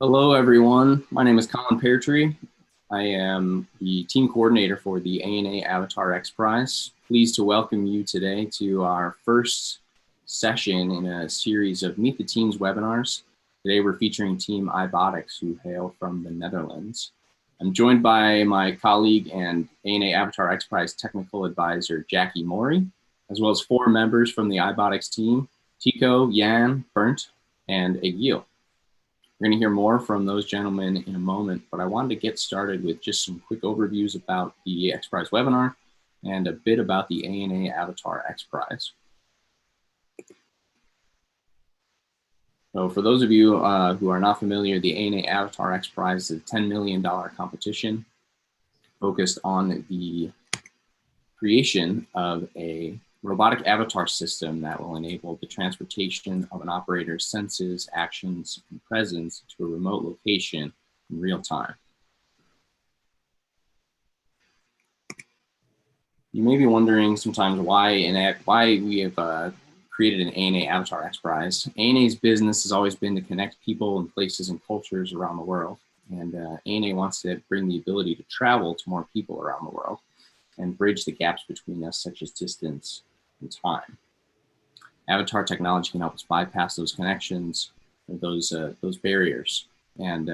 Hello, everyone. My name is Colin Peartree. I am the team coordinator for the ANA Avatar XPRIZE. Pleased to welcome you today to our first session in a series of Meet the Teams webinars. Today we're featuring Team iBotix, who hail from the Netherlands. I'm joined by my colleague and ANA Avatar XPRIZE technical advisor, Jackie Mori, as well as 4 members from the iBotix team, Tico, Jan, Bernd, and Egil. We're going to hear more from those gentlemen in a moment, but I wanted to get started with just some quick overviews about the XPRIZE webinar and a bit about the ANA Avatar XPRIZE. So for those of you who are not familiar, the ANA Avatar XPRIZE is a $10 million competition focused on the creation of a robotic avatar system that will enable the transportation of an operator's senses, actions, and presence to a remote location in real time. You may be wondering sometimes why we have created an ANA Avatar XPRIZE. ANA's business has always been to connect people and places and cultures around the world. And ANA wants to bring the ability to travel to more people around the world and bridge the gaps between us, such as distance and time. Avatar technology can help us bypass those connections, those barriers, and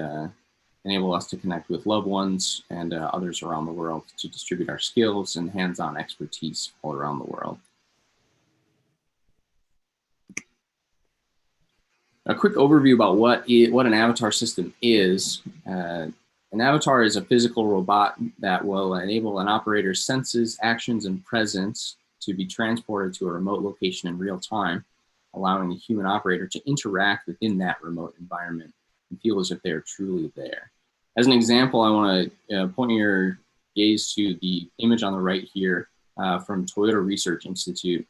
enable us to connect with loved ones and others around the world to distribute our skills and hands-on expertise all around the world. A quick overview about what an avatar system is. An avatar is a physical robot that will enable an operator's senses, actions, and presence to be transported to a remote location in real time, allowing the human operator to interact within that remote environment and feel as if they're truly there. As an example, I want to point your gaze to the image on the right here from Toyota Research Institute.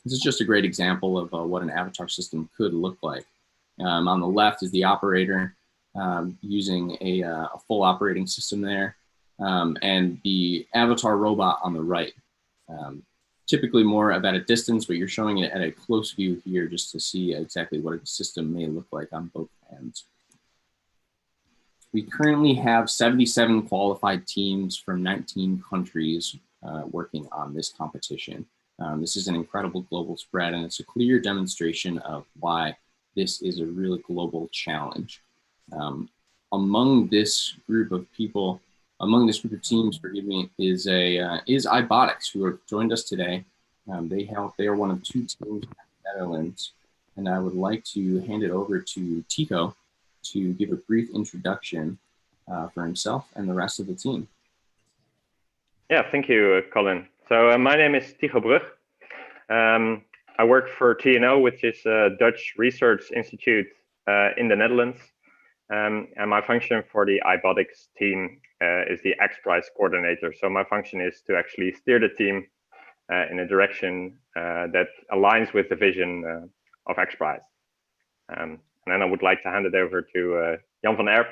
This is just a great example of what an avatar system could look like. On the left is the operator using a full operating system there, and the avatar robot on the right. Typically more at a distance, but you're showing it at a close view here just to see exactly what a system may look like on both ends. We currently have 77 qualified teams from 19 countries working on this competition. This is an incredible global spread, and it's a clear demonstration of why this is a really global challenge. Among this group of people, among this group of teams, forgive me, is iBotix, who have joined us today. They are one of 2 teams in the Netherlands, and I would like to hand it over to Tico to give a brief introduction for himself and the rest of the team. Yeah, thank you, Colin. So my name is Tico Brug. I work for TNO, which is a Dutch research institute in the Netherlands. And my function for the iBotix team is the XPRIZE coordinator. So my function is to actually steer the team in a direction that aligns with the vision of XPRIZE. And then I would like to hand it over to Jan van Erp,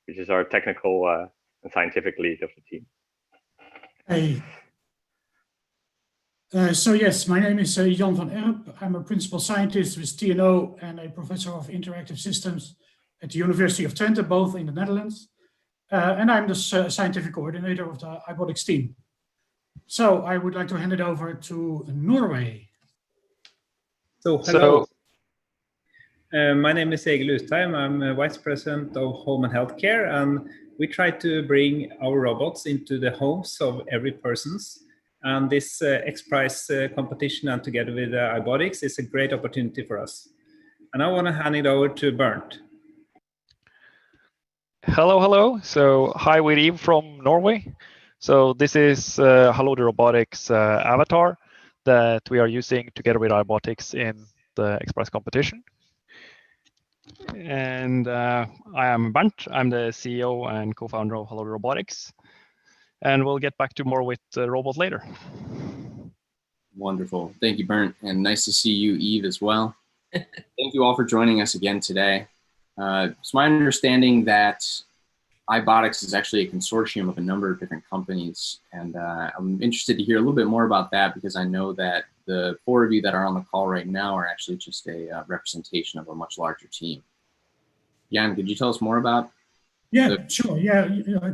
which is our technical and scientific lead of the team. Hey. So yes, my name is Jan van Erp. I'm a principal scientist with TNO and a professor of interactive systems at the University of Twente, both in the Netherlands. And I'm the scientific coordinator of the iBotix team. So I would like to hand it over to Norway. So hello. My name is Egil Ustheim. I'm a Vice President of Home and Healthcare, and we try to bring our robots into the homes of every person's. And this XPRIZE competition, and together with iBotix, is a great opportunity for us. And I want to hand it over to Bernd. Hello. So hi, we're Eve from Norway. So this is Hello the Robotics avatar that we are using together with iBotix in the XPRIZE competition. And I am Bernd. I'm the CEO and co-founder of Hello the Robotics. And we'll get back to more with the robot later. Wonderful. Thank you, Bernd. And nice to see you, Eve, as well. Thank you all for joining us again today. It's my understanding that iBotix is actually a consortium of a number of different companies. And I'm interested to hear a little bit more about that, because I know that the 4 of you that are on the call right now are actually just a representation of a much larger team. Jan, could you tell us more about? Yeah, sure. Yeah,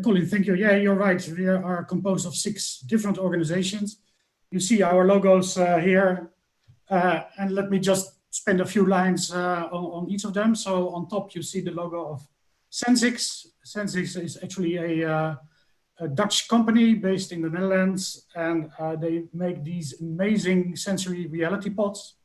Colin, thank you. Yeah, you're right. We are composed of 6 different organizations. You see our logos here. And let me just spend a few lines on each of them. So on top, you see the logo of Sensix. Sensix is actually a Dutch company based in the Netherlands, and they make these amazing sensory reality pods.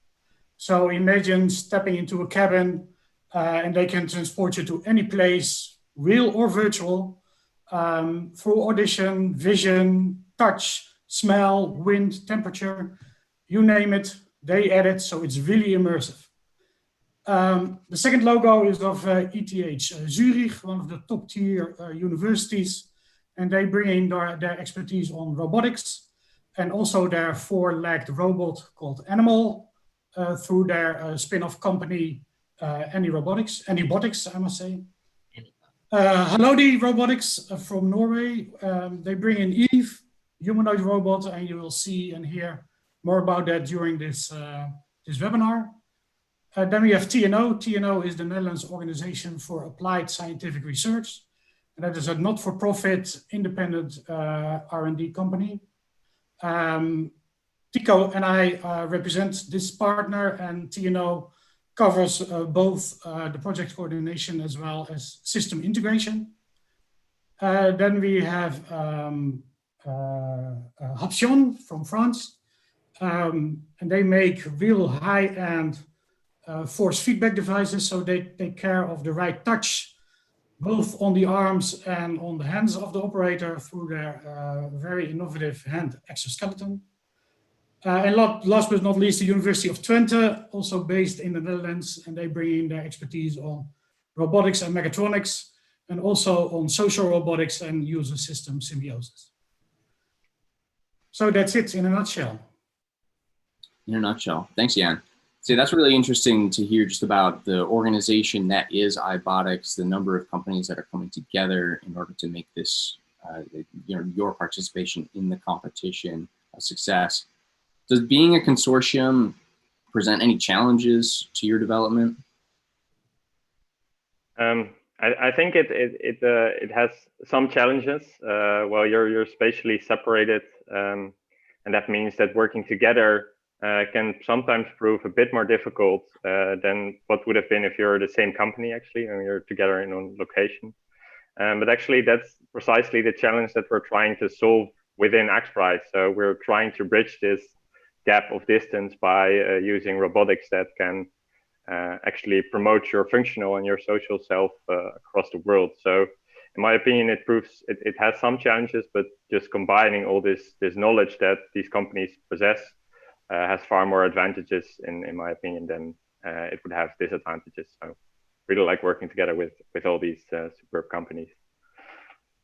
So imagine stepping into a cabin and they can transport you to any place, real or virtual, through audition, vision, touch, smell, wind, temperature, you name it, they add it, so it's really immersive. The second logo is of ETH Zurich, one of the top tier universities, and they bring in their expertise on robotics and also their 4-legged robot called Animal through their spin-off company, ANA iBotix, I must say. Halodi Robotics from Norway, they bring in Eve, humanoid robot, and you will see and hear more about that during this webinar. Then we have TNO. TNO is the Netherlands Organization for Applied Scientific Research, and that is a not-for-profit independent R&D company. Tico and I represent this partner, and TNO covers both the project coordination as well as system integration. Then we have Hapsion from France, and they make real high-end force feedback devices, so they take care of the right touch, both on the arms and on the hands of the operator through their very innovative hand exoskeleton. And last but not least, the University of Twente, also based in the Netherlands, and they bring in their expertise on robotics and mechatronics, and also on social robotics and user system symbiosis. So that's it in a nutshell. In a nutshell. Thanks, Jan. See, that's really interesting to hear just about the organization that is iBotix, the number of companies that are coming together in order to make this, your participation in the competition a success. Does being a consortium present any challenges to your development? I think it has some challenges. Well, you're spatially separated, and that means that working together can sometimes prove a bit more difficult than what would have been if you're the same company, actually, and you're together in one location. But actually, that's precisely the challenge that we're trying to solve within XPRIZE. So we're trying to bridge this gap of distance by using robotics that can actually promote your functional and your social self across the world. So in my opinion, it has some challenges, but just combining all this knowledge that these companies possess has far more advantages, in my opinion, than it would have disadvantages. So really like working together with all these superb companies.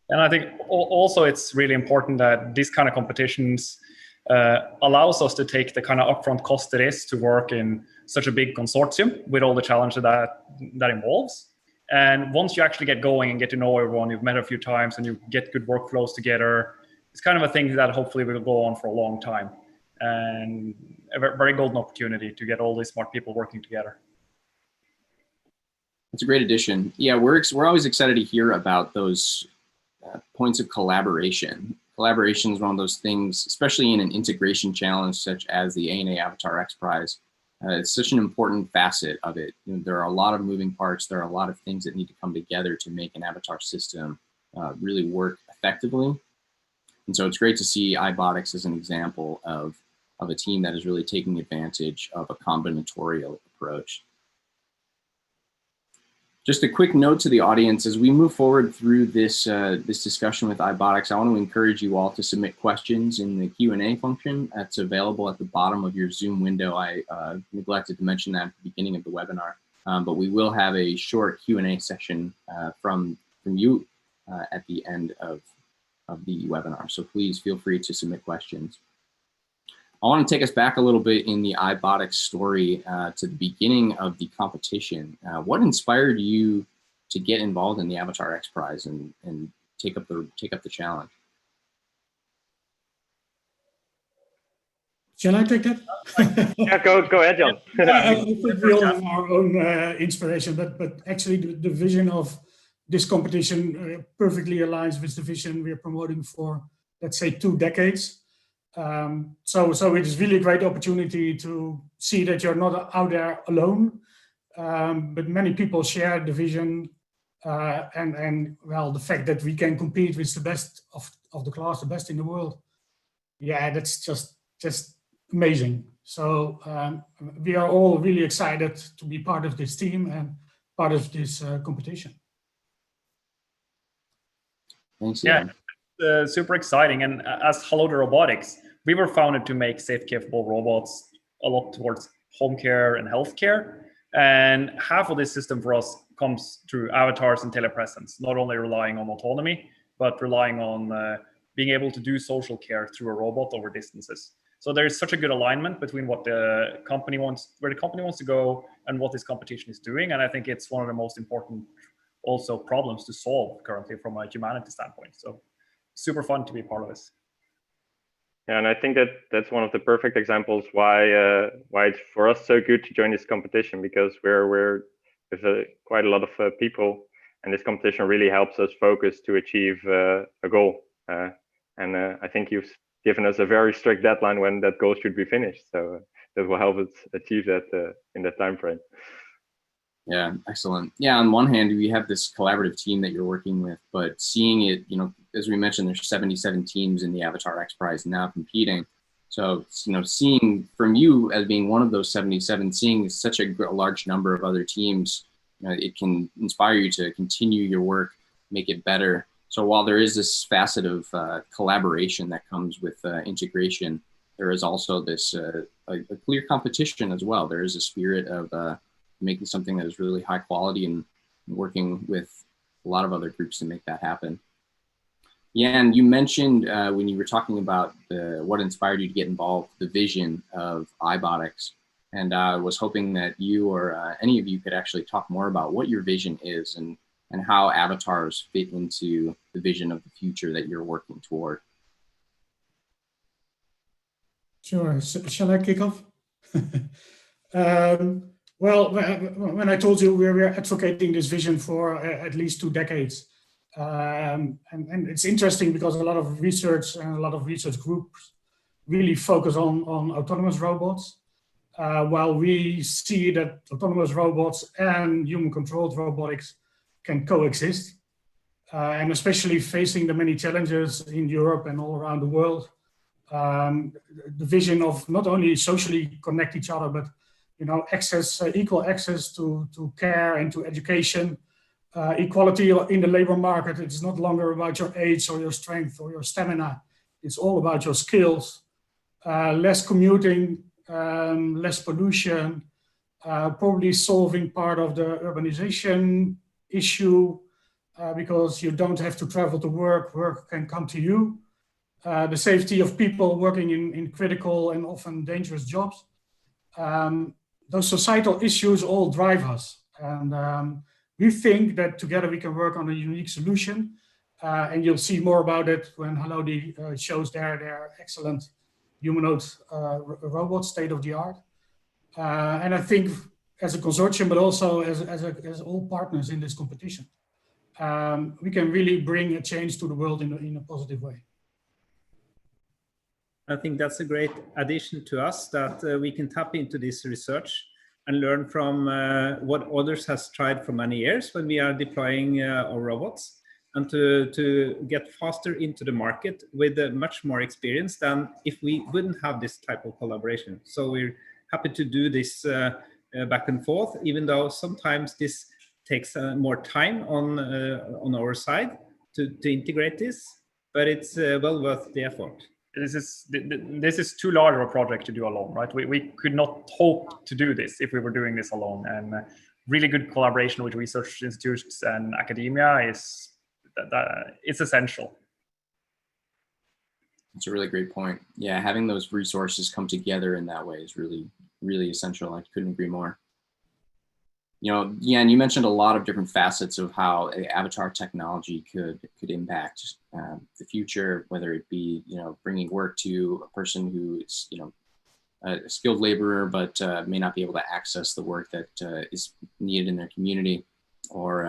And I think also it's really important that these kind of competitions allows us to take the kind of upfront cost it is to work in such a big consortium with all the challenges that involves. And once you actually get going and get to know everyone, you've met a few times and you get good workflows together, it's kind of a thing that hopefully will go on for a long time. And a very golden opportunity to get all these smart people working together. That's a great addition. Yeah, we're always excited to hear about those points of collaboration. Collaboration is one of those things, especially in an integration challenge such as the ANA Avatar XPRIZE. It's such an important facet of it. There are a lot of moving parts. There are a lot of things that need to come together to make an avatar system really work effectively. And so it's great to see iBotix as an example of a team that is really taking advantage of a combinatorial approach. Just a quick note to the audience, as we move forward through this discussion with iBotix, I want to encourage you all to submit questions in the Q&A function that's available at the bottom of your Zoom window. I neglected to mention that at the beginning of the webinar, but we will have a short Q&A session from you at the end of the webinar. So please feel free to submit questions. I want to take us back a little bit in the iBotix story to the beginning of the competition. What inspired you to get involved in the Avatar XPRIZE and take up the challenge? Shall I take that? Yeah, go ahead, Jan. I think we all have our own inspiration, but actually the vision of this competition perfectly aligns with the vision we're promoting for, let's say, 2 decades. So it is really a great opportunity to see that you're not out there alone, but many people share the vision and well, the fact that we can compete with the best of the class, the best in the world. Yeah, that's just amazing. So we are all really excited to be part of this team and part of this competition. Thanks, Yeah, Jan. super exciting. And as Hello to Robotics, we were founded to make safe, capable robots a lot towards home care and healthcare. And half of this system for us comes through avatars and telepresence, not only relying on autonomy, but relying on being able to do social care through a robot over distances. So there is such a good alignment between what the company wants, where the company wants to go, and what this competition is doing. And I think it's one of the most important also problems to solve currently from a humanity standpoint. So super fun to be part of this. Yeah, and I think that's one of the perfect examples why it's for us so good to join this competition, because we're with quite a lot of people, and this competition really helps us focus to achieve a goal. And I think you've given us a very strict deadline when that goal should be finished, so that will help us achieve that in that time frame. Yeah, excellent. Yeah, on one hand, we have this collaborative team that you're working with, but seeing it, you know, as we mentioned, there's 77 teams in the Avatar XPRIZE now competing. So, you know, seeing from you as being one of those 77, seeing such a large number of other teams, you know, it can inspire you to continue your work, make it better. So while there is this facet of collaboration that comes with integration, there is also this a clear competition as well. There is a spirit of making something that is really high quality and working with a lot of other groups to make that happen. Yeah, and you mentioned when you were talking about what inspired you to get involved, the vision of iBotX, and I was hoping that you or any of you could actually talk more about what your vision is and how avatars fit into the vision of the future that you're working toward. Sure. Shall I kick off? Well, when I told you we were advocating this vision for at least 2 decades, and it's interesting because a lot of research and a lot of research groups really focus on autonomous robots, while we see that autonomous robots and human-controlled robotics can coexist, and especially facing the many challenges in Europe and all around the world, the vision of not only socially connect each other, but you know, access, equal access to care and to education, equality in the labor market. It's not longer about your age or your strength or your stamina. It's all about your skills. Less commuting, less pollution, probably solving part of the urbanization issue, because you don't have to travel to work, work can come to you. The safety of people working in critical and often dangerous jobs. Those societal issues all drive us. And we think that together we can work on a unique solution. And you'll see more about it when Halodi shows their excellent humanoid robot, state of the art. And I think as a consortium, but also as all partners in this competition, we can really bring a change to the world in a positive way. I think that's a great addition to us, that we can tap into this research and learn from what others has tried for many years when we are deploying our robots, and to get faster into the market with much more experience than if we wouldn't have this type of collaboration. So we're happy to do this back and forth, even though sometimes this takes more time on our side to integrate this, but it's well worth the effort. This is too large of a project to do alone, right? We could not hope to do this if we were doing this alone. And really good collaboration with research institutes and academia is it's essential. It's a really great point. Yeah, having those resources come together in that way is really, really essential. I couldn't agree more. You know, Jan, you mentioned a lot of different facets of how avatar technology could impact the future, whether it be, you know, bringing work to a person who is, you know, a skilled laborer, but may not be able to access the work that is needed in their community, or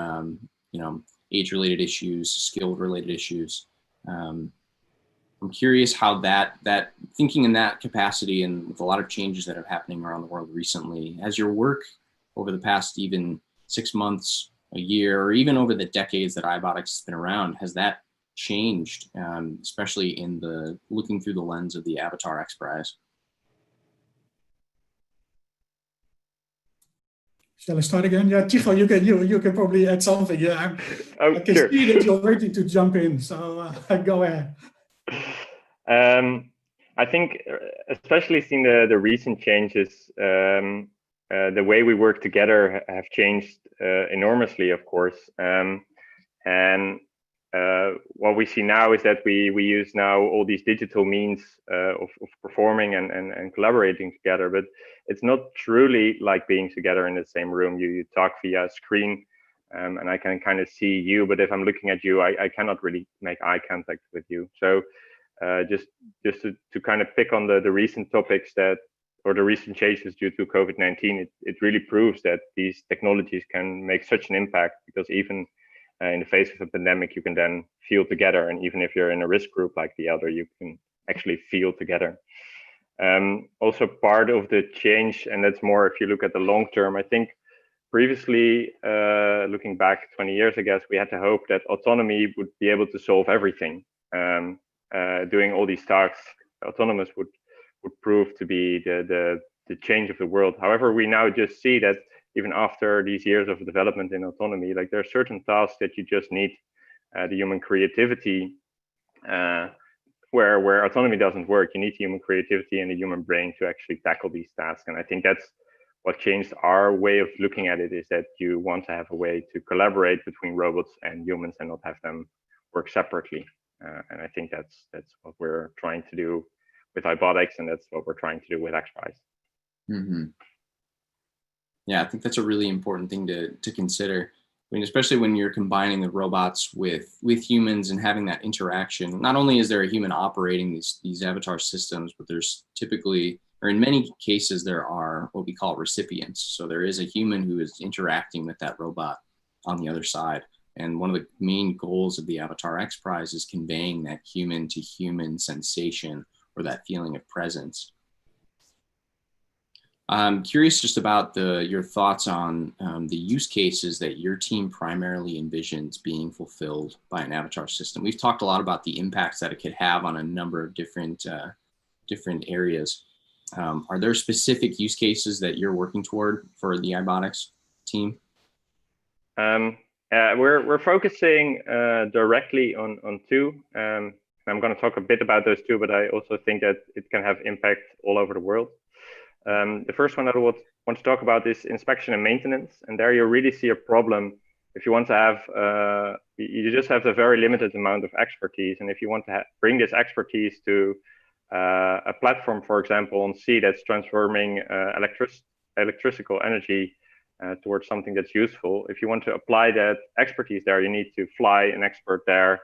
you know, age-related issues, skill-related issues. I'm curious how that thinking in that capacity, and with a lot of changes that are happening around the world recently, has your work over the past even 6 months, a year, or even over the decades that iBotX has been around, has that changed, especially in the looking through the lens of the Avatar XPRIZE? Shall I start again? Yeah, Tycho, you can probably add something. Yeah, I can sure. see that you're ready to jump in, so go ahead. I think, especially seeing the recent changes, the way we work together have changed enormously, of course. And what we see now is that we use now all these digital means of performing and collaborating together, but it's not truly like being together in the same room. You talk via a screen, and I can kind of see you, but if I'm looking at you, I cannot really make eye contact with you. So just to kind of pick on the recent topics or the recent changes due to COVID-19, it really proves that these technologies can make such an impact, because even in the face of a pandemic, you can then feel together. And even if you're in a risk group like the other, you can actually feel together. Also part of the change, and that's more if you look at the long term, I think previously, looking back 20 years, I guess, we had to hope that autonomy would be able to solve everything. Doing all these tasks, autonomous would prove to be the change of the world. However, we now just see that even after these years of development in autonomy, like there are certain tasks that you just need the human creativity, where autonomy doesn't work. You need human creativity and the human brain to actually tackle these tasks. And I think that's what changed our way of looking at it, is that you want to have a way to collaborate between robots and humans and not have them work separately. And I think that's what we're trying to do with iBotX, and that's what we're trying to do with XPRIZE. Mm-hmm. Yeah, I think that's a really important thing to consider. I mean, especially when you're combining the robots with humans and having that interaction. Not only is there a human operating these avatar systems, but there's typically, or in many cases, there are what we call recipients. So there is a human who is interacting with that robot on the other side. And one of the main goals of the Avatar XPRIZE is conveying that human-to-human sensation, or that feeling of presence. I'm curious just about your thoughts on the use cases that your team primarily envisions being fulfilled by an avatar system. We've talked a lot about the impacts that it could have on a number of different areas. Are there specific use cases that you're working toward for the iBotX team? We're focusing directly on two. I'm going to talk a bit about those two, but I also think that it can have impact all over the world. The first one that I want to talk about is inspection and maintenance. And there you really see a problem if you want to have, you just have a very limited amount of expertise. And if you want to bring this expertise to a platform, for example, on sea that's transforming electrical energy towards something that's useful, if you want to apply that expertise there, you need to fly an expert there.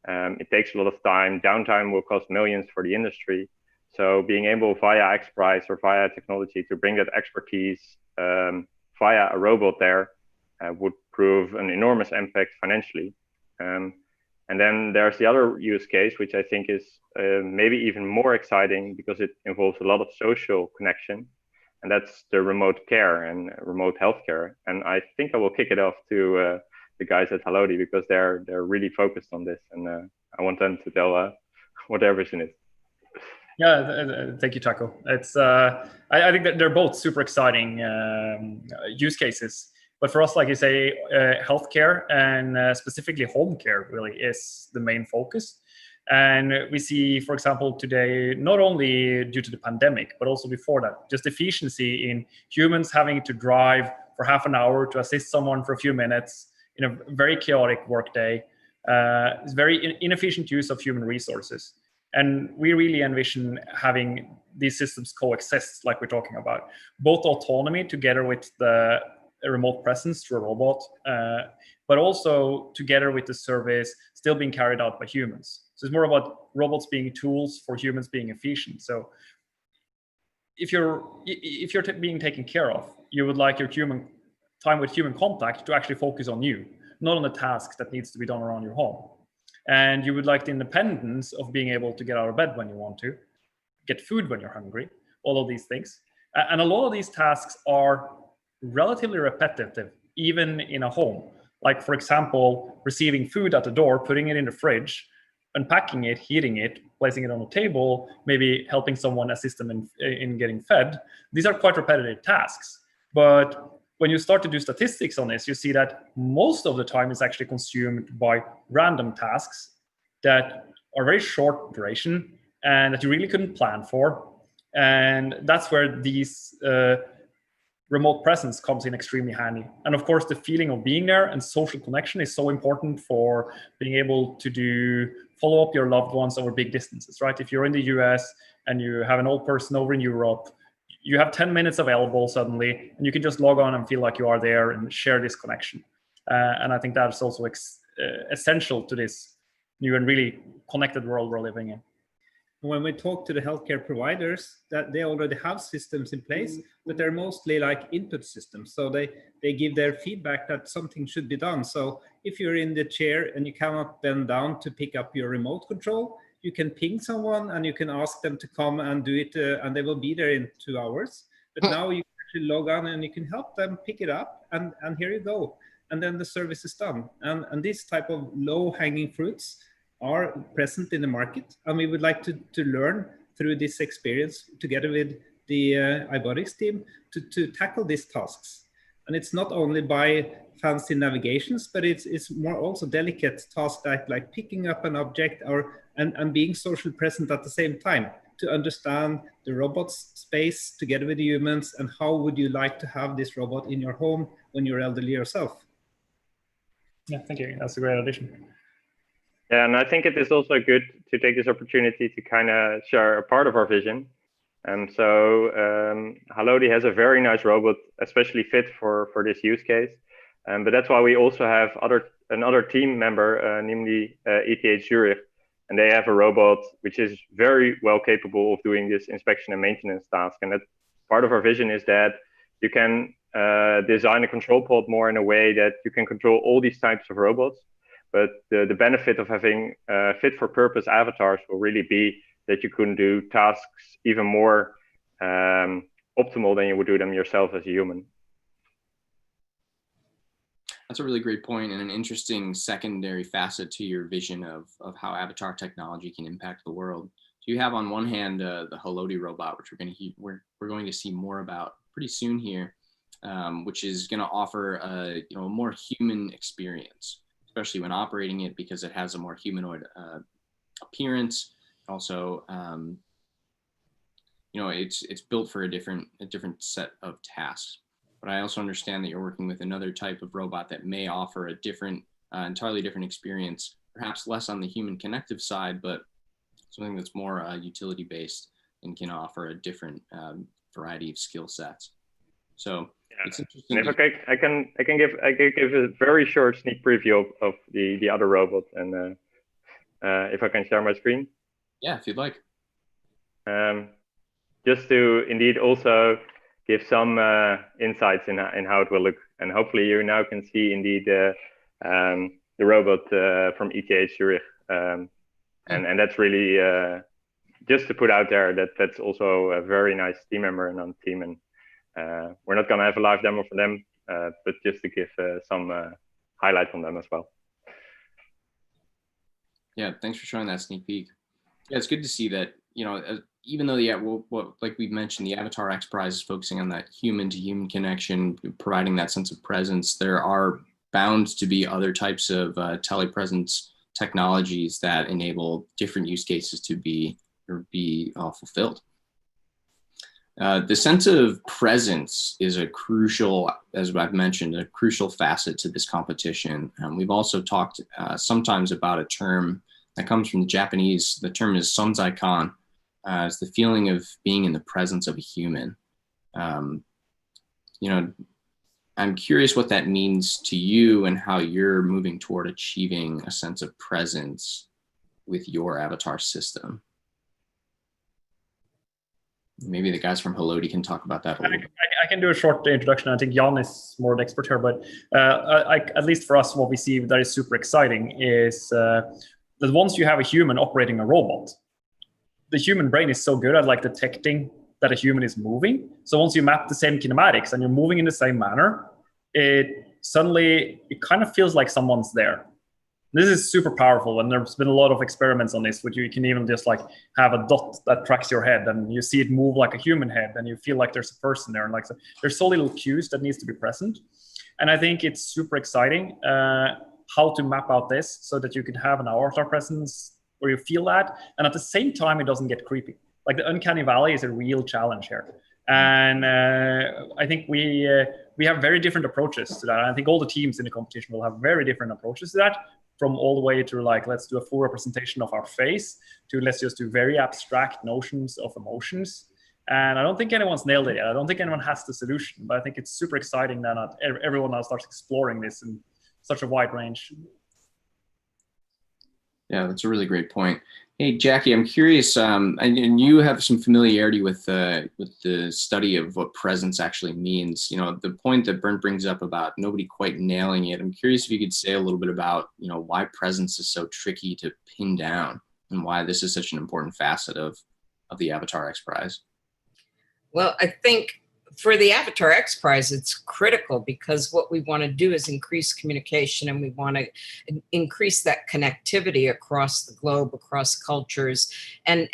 It takes a lot of time. Downtime will cost millions for the industry. So being able via XPRIZE or via technology to bring that expertise via a robot there would prove an enormous impact financially. And then there's the other use case, which I think is maybe even more exciting because it involves a lot of social connection. And that's the remote care and remote healthcare. And I think I will kick it off to the guys at Halodi, because they're really focused on this. And I want them to tell what their vision is. Yeah, thank you, Taco. It's I think that they're both super exciting use cases. But for us, like you say, healthcare and specifically home care really is the main focus. And we see, for example, today, not only due to the pandemic, but also before that, just efficiency in humans having to drive for half an hour to assist someone for a few minutes in a very chaotic workday. It's very inefficient use of human resources. And we really envision having these systems coexist, like we're talking about, both autonomy together with the remote presence through a robot, but also together with the service still being carried out by humans. So it's more about robots being tools for humans being efficient. So if you're being taken care of, you would like your time with human contact to actually focus on you, not on the tasks that needs to be done around your home. And you would like the independence of being able to get out of bed when you want to, get food when you're hungry, all of these things. And a lot of these tasks are relatively repetitive, even in a home. Like, for example, receiving food at the door, putting it in the fridge, unpacking it, heating it, placing it on the table, maybe helping someone assist them in getting fed. These are quite repetitive tasks. But when you start to do statistics on this, you see that most of the time is actually consumed by random tasks that are very short duration and that you really couldn't plan for. And that's where these remote presence comes in extremely handy. And of course, the feeling of being there and social connection is so important for being able to follow up your loved ones over big distances, right? If you're in the US and you have an old person over in Europe, you have 10 minutes available suddenly, and you can just log on and feel like you are there and share this connection. And I think that's also essential to this new and really connected world we're living in. When we talk to the healthcare providers, that they already have systems in place, but they're mostly like input systems. So they give their feedback that something should be done. So if you're in the chair and you cannot bend down to pick up your remote control, you can ping someone and you can ask them to come and do it, and they will be there in 2 hours. But now you can actually log on and you can help them pick it up, and here you go. And then the service is done. And this type of low-hanging fruits are present in the market, and we would like to learn through this experience together with the iBotix team to tackle these tasks. And it's not only by fancy navigations, but it's more also delicate tasks like picking up an object and being socially present at the same time to understand the robot's space together with the humans, and how would you like to have this robot in your home when you're elderly yourself. Yeah, thank you. That's a great addition. Yeah, and I think it is also good to take this opportunity to kind of share a part of our vision. Halodi has a very nice robot, especially fit for this use case. But that's why we also have another team member, namely ETH Zurich, and they have a robot which is very well capable of doing this inspection and maintenance task. And that part of our vision is that you can design a control pod more in a way that you can control all these types of robots. But the benefit of having fit-for-purpose avatars will really be that you can do tasks even more optimal than you would do them yourself as a human. That's a really great point, and an interesting secondary facet to your vision of how avatar technology can impact the world. So you have on one hand the Halodi robot, which we're going to see more about pretty soon here, which is going to offer a more human experience, especially when operating it, because it has a more humanoid appearance. Also, it's built for a different set of tasks. But I also understand that you're working with another type of robot that may offer a different, entirely different experience, perhaps less on the human connective side, but something that's more utility based and can offer a different variety of skill sets. So yeah, it's interesting. And if I can give a very short sneak preview of the other robot, and if I can share my screen. Yeah, if you'd like. Just to indeed also give some insights in how it will look, and hopefully you now can see indeed the robot from ETH Zurich, and that's really just to put out there that that's also a very nice team member and on the team, and we're not going to have a live demo for them, but just to give some highlight on them as well. Yeah, thanks for showing that sneak peek. Yeah, it's good to see that, even though like we mentioned, the Avatar XPRIZE is focusing on that human-to-human connection, providing that sense of presence, there are bound to be other types of telepresence technologies that enable different use cases to be fulfilled. The sense of presence is a crucial, as I've mentioned, a crucial facet to this competition. We've also talked sometimes about a term that comes from the Japanese. The term is sonzai-kan. It's the feeling of being in the presence of a human. I'm curious what that means to you and how you're moving toward achieving a sense of presence with your avatar system. Maybe the guys from Haloti can talk about that a little bit. I can do a short introduction. I think Jan is more an expert here, but at least for us, what we see that is super exciting is that once you have a human operating a robot, the human brain is so good at like detecting that a human is moving. So once you map the same kinematics and you're moving in the same manner, it kind of feels like someone's there. This is super powerful, and there's been a lot of experiments on this, which you can even just like have a dot that tracks your head, and you see it move like a human head, and you feel like there's a person there, and like so there's so little cues that needs to be present. And I think it's super exciting how to map out this so that you can have an avatar presence where you feel that, and at the same time it doesn't get creepy. Like the uncanny valley is a real challenge here, and I think we have very different approaches to that. And I think all the teams in the competition will have very different approaches to that. From all the way to like, let's do a full representation of our face, to let's just do very abstract notions of emotions. And I don't think anyone's nailed it yet. I don't think anyone has the solution, but I think it's super exciting that everyone now starts exploring this in such a wide range. Yeah, that's a really great point. Hey, Jackie, I'm curious, and you have some familiarity with the study of what presence actually means. You know, the point that Bernd brings up about nobody quite nailing it. I'm curious if you could say a little bit about, you know, why presence is so tricky to pin down and why this is such an important facet of the Avatar XPRIZE. Well, I think for the Avatar XPRIZE, it's critical because what we want to do is increase communication, and we want to increase that connectivity across the globe, across cultures, and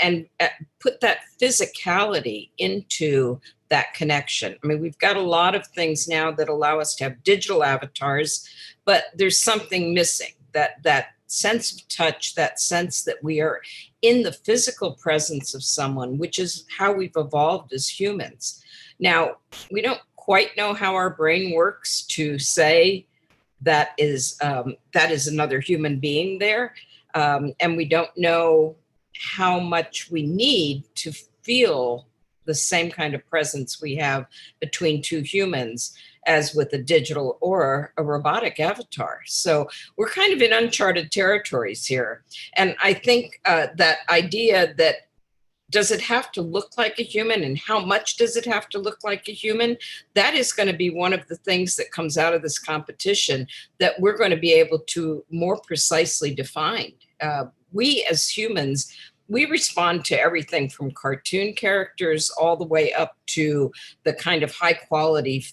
put that physicality into that connection. I mean, we've got a lot of things now that allow us to have digital avatars, but there's something missing, that sense of touch, that sense that we are in the physical presence of someone, which is how we've evolved as humans. Now, we don't quite know how our brain works to say that is another human being there. And we don't know how much we need to feel the same kind of presence we have between two humans as with a digital or a robotic avatar. So we're kind of in uncharted territories here. And I think that idea that does it have to look like a human, and how much does it have to look like a human? That is going to be one of the things that comes out of this competition that we're going to be able to more precisely define. We as humans, we respond to everything from cartoon characters all the way up to the kind of high quality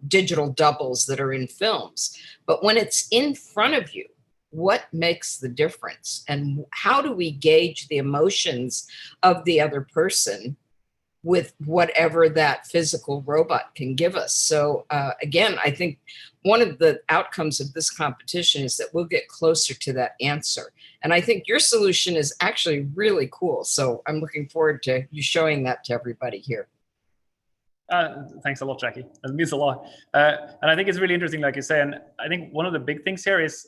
digital doubles that are in films. But when it's in front of you, what makes the difference? And how do we gauge the emotions of the other person with whatever that physical robot can give us? So again, I think one of the outcomes of this competition is that we'll get closer to that answer. And I think your solution is actually really cool. So I'm looking forward to you showing that to everybody here. Thanks a lot, Jackie. That means a lot. And I think it's really interesting, like you say, and I think one of the big things here is,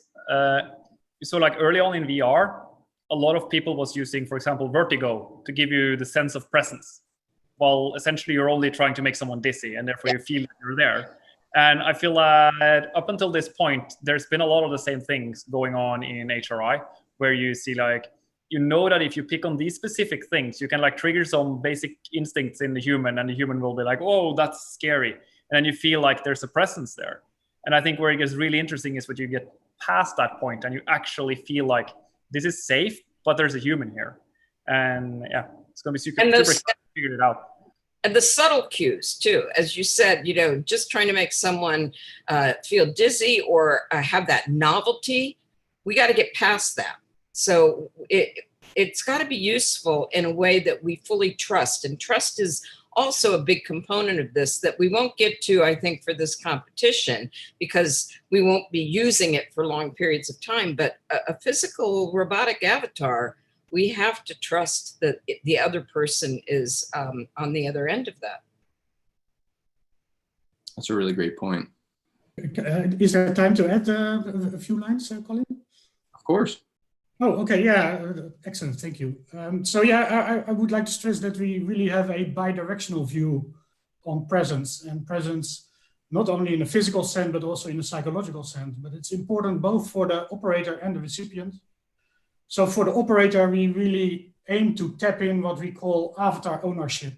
so like early on in VR, a lot of people was using, for example, vertigo to give you the sense of presence. Well, essentially you're only trying to make someone dizzy, and therefore you feel that you're there. And I feel that up until this point, there's been a lot of the same things going on in HRI, where you see like, you know that if you pick on these specific things, you can like trigger some basic instincts in the human, and the human will be like, oh, that's scary. And then you feel like there's a presence there. And I think where it gets really interesting is when you get past that point and you actually feel like this is safe, but there's a human here. And yeah, it's going to be super exciting to figure it out. And the subtle cues too, as you said, you know, just trying to make someone feel dizzy or have that novelty, we got to get past that. So it's got to be useful in a way that we fully trust. And trust is also a big component of this that we won't get to, I think, for this competition, because we won't be using it for long periods of time. But a physical robotic avatar, we have to trust that the other person is on the other end of that. That's a really great point. Is there time to add a few lines, Colin? Of course. Oh, okay, yeah, excellent, thank you. So yeah, I would like to stress that we really have a bi-directional view on presence, and presence not only in a physical sense, but also in a psychological sense. But it's important both for the operator and the recipient. So for the operator, we really aim to tap in what we call avatar ownership.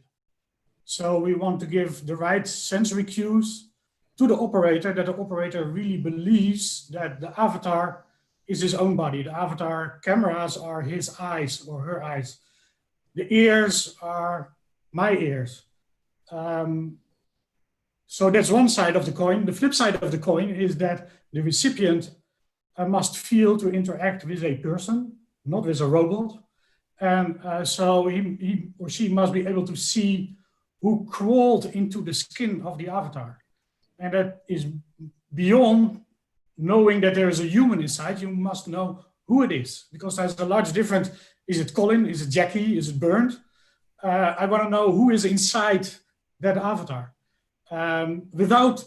So we want to give the right sensory cues to the operator, that the operator really believes that the avatar is his own body. The avatar cameras are his eyes or her eyes. The ears are my ears. So that's one side of the coin. The flip side of the coin is that the recipient must feel to interact with a person, not with a robot. And so he or she must be able to see who crawled into the skin of the avatar. And that is beyond knowing that there is a human inside. You must know who it is, because there's a large difference. Is it Colin? Is it Jackie? Is it Bernd? I want to know who is inside that avatar without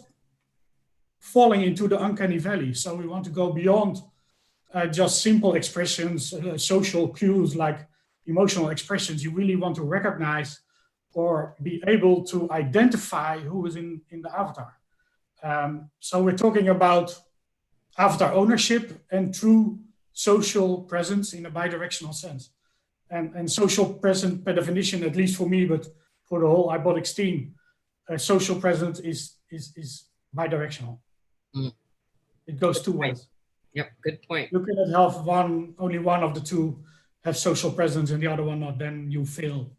falling into the uncanny valley. So we want to go beyond just simple expressions, social cues like emotional expressions. You really want to recognize or be able to identify who is in the avatar. So we're talking about avatar ownership and true social presence in a bi-directional sense. And social presence, per definition, at least for me, but for the whole iBotix team, social presence is bi-directional. It goes two ways. Yep, good point. You cannot have only one of the two have social presence and the other one not, then you fail.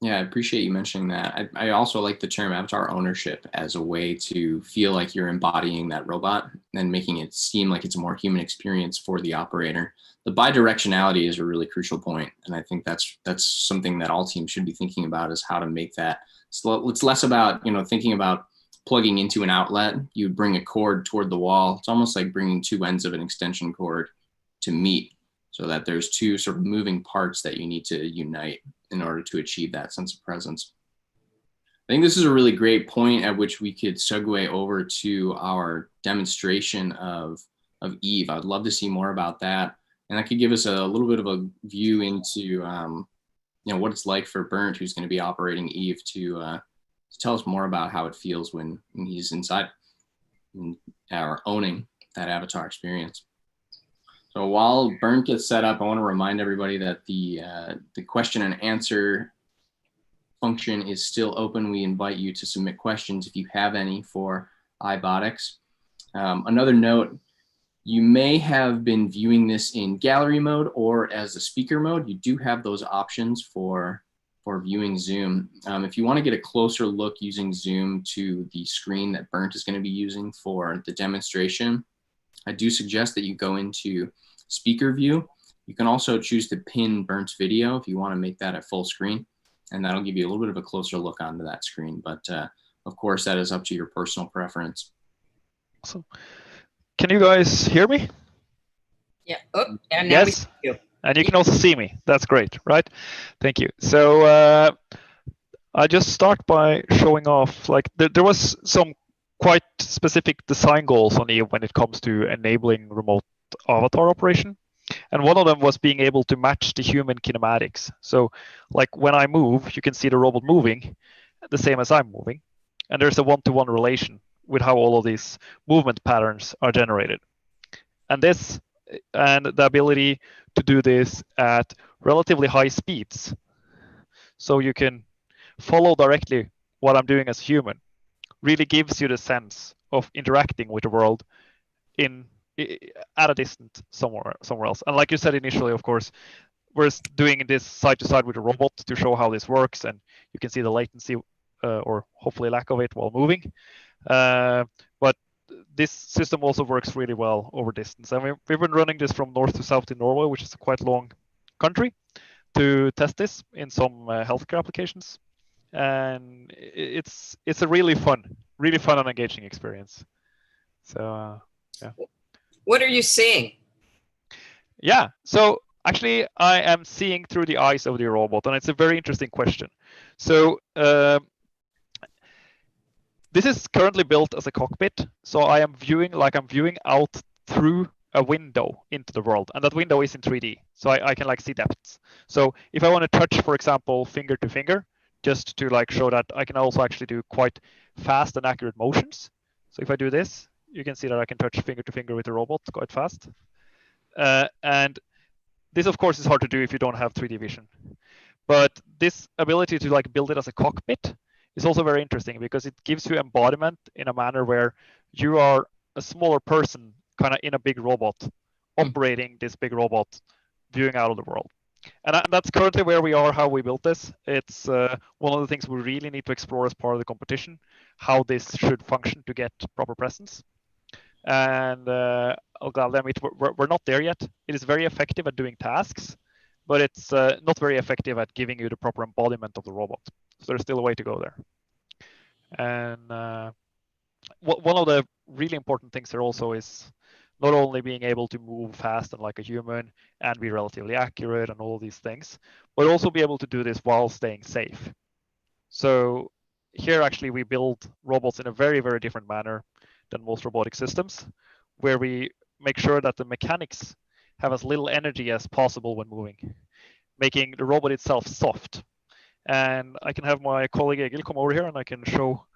Yeah, I appreciate you mentioning that. I also like the term avatar ownership as a way to feel like you're embodying that robot and making it seem like it's a more human experience for the operator. The bidirectionality is a really crucial point, and I think that's something that all teams should be thinking about, is how to make that. So it's less about thinking about plugging into an outlet. You bring a cord toward the wall. It's almost like bringing two ends of an extension cord to meet, so that there's two sort of moving parts that you need to unite in order to achieve that sense of presence. I think this is a really great point at which we could segue over to our demonstration of Eve. I'd love to see more about that. And that could give us a little bit of a view into what it's like for Bernd, who's going to be operating Eve, to tell us more about how it feels when he's inside or owning that avatar experience. So while Bernd gets set up, I want to remind everybody that the question and answer function is still open. We invite you to submit questions if you have any for iBotix. Another note, you may have been viewing this in gallery mode or as a speaker mode. You do have those options for viewing Zoom. If you want to get a closer look using Zoom to the screen that Bernd is going to be using for the demonstration, I do suggest that you go into speaker view. You can also choose to pin Bernd's video if you want to make that a full screen, and that'll give you a little bit of a closer look onto that screen. But of course, that is up to your personal preference. Awesome. Can you guys hear me? Yeah. Oh, and now yes. we see you. And you can also see me. That's great, right? Thank you. So I just start by showing off, like there was some quite specific design goals on Eve when it comes to enabling remote avatar operation. And one of them was being able to match the human kinematics. So like when I move, you can see the robot moving the same as I'm moving. And there's a one-to-one relation with how all of these movement patterns are generated. And the ability to do this at relatively high speeds. So you can follow directly what I'm doing as a human. Really gives you the sense of interacting with the world at a distance somewhere else. And like you said initially, of course, we're doing this side to side with the robot to show how this works, and you can see the latency or hopefully lack of it while moving. But this system also works really well over distance. And we've been running this from north to south in Norway, which is a quite long country, to test this in some healthcare applications. And it's a really fun and engaging experience. So yeah. What are you seeing? Yeah, so actually I am seeing through the eyes of the robot, and it's a very interesting question. So this is currently built as a cockpit. So I'm viewing out through a window into the world, and that window is in 3D. So I can like see depths. So if I want to touch, for example, finger to finger, just to like show that I can also actually do quite fast and accurate motions. So if I do this, you can see that I can touch finger to finger with the robot quite fast. And this, of course, is hard to do if you don't have 3D vision. But this ability to like build it as a cockpit is also very interesting because it gives you embodiment in a manner where you are a smaller person kind of in a big robot, operating this big robot, viewing out of the world. And that's currently where we are, how we built this. It's one of the things we really need to explore as part of the competition, how this should function to get proper presence. And I'll gladly admit we're not there yet. It is very effective at doing tasks, but it's not very effective at giving you the proper embodiment of the robot. So there's still a way to go there. And one of the really important things here also is not only being able to move fast and like a human and be relatively accurate and all these things, but also be able to do this while staying safe. So here actually we build robots in a very, very different manner than most robotic systems, where we make sure that the mechanics have as little energy as possible when moving, making the robot itself soft. And I can have my colleague Egil come over here and I can show,